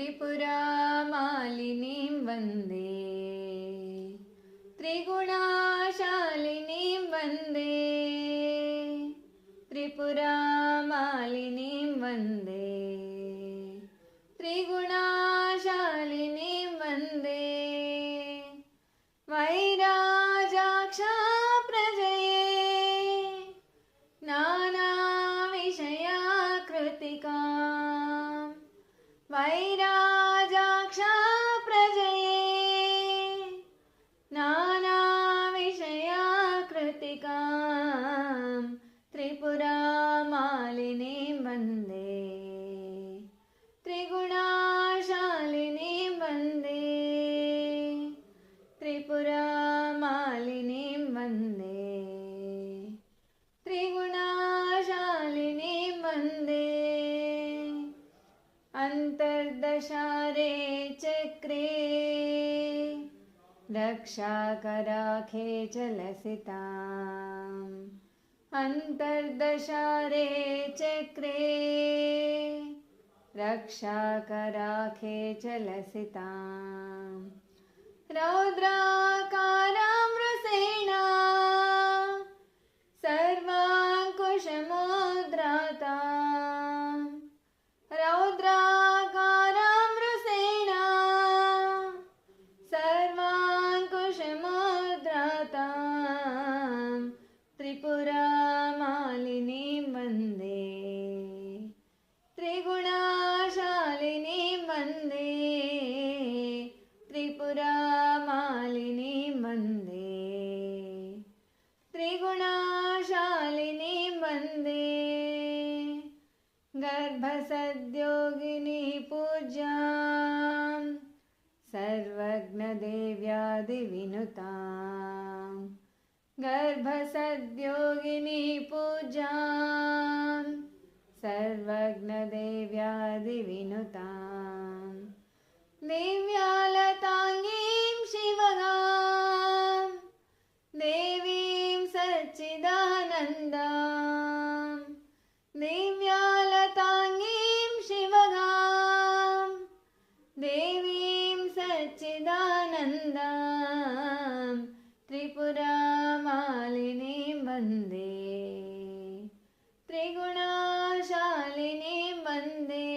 त्रिपुरामालिनीं वन्दे त्रिगुणाशालिनीं वन्दे त्रिपुरामालिनीं वन्दे त्रिगुणाशालिनीं वन्दे वैराजाक्षा प्रजये नानाविषयाकृतिकां वैराजाक्षा प्रजये नानाविषयाकृतिकां त्रिपुरामालिनीं वन्दे त्रिगुणाशालिनीं वन्दे त्रिपुरामालिनीं वन्दे त्रिगुणाशालिनीं वन्दे अन्तर्दशारे चक्रे रक्षाकराखे च लसिताम् अन्तर्दशारे चक्रे रक्षाकराखे च लसिताम् रौद्राकारां वृषेणा सर्वाङ्कुशमुद्राताम् रौद्राकारां वृषेणा सर्वाङ्कुशमुद्राताम् त्रिपुरामालिनीं वन्दे त्रिगुणाशालिनीं वन्दे त्रिपुरामालिनीं वन्दे त्रिगुणाशालिनीं वन्दे गर्भसद्योगिनी पूज्यां सर्वज्ञदेव्यादिविनुतां गर्भसद्योगिनी पूज्यां सर्वज्ञदेव्यादिविनुतां दिव्यालताङ्गीं शिवगां देवीं सच्चिदानन्दां दिव्यालताङ्गीं शिवगां देवीं सच्चिदानन्दां त्रिपुरामालिनीं वन्दे त्रिगुणाशालिनीं वन्दे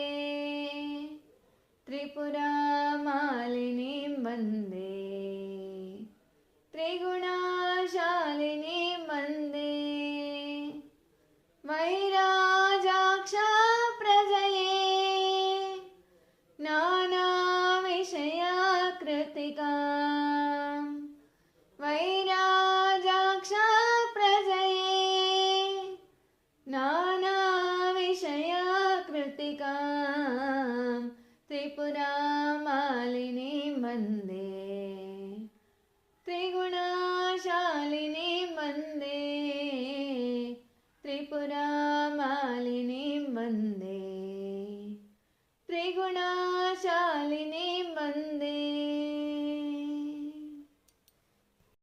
त्रिपुरामालिनीं वन्दे त्रिगुणाशालिनीं वन्दे वैराजाक्षा प्रजये नानाविषयाकृतिकां वैराजाक्षा प्रजये नानाविषयाकृतिकां त्रिपुरामालिनीं वन्दे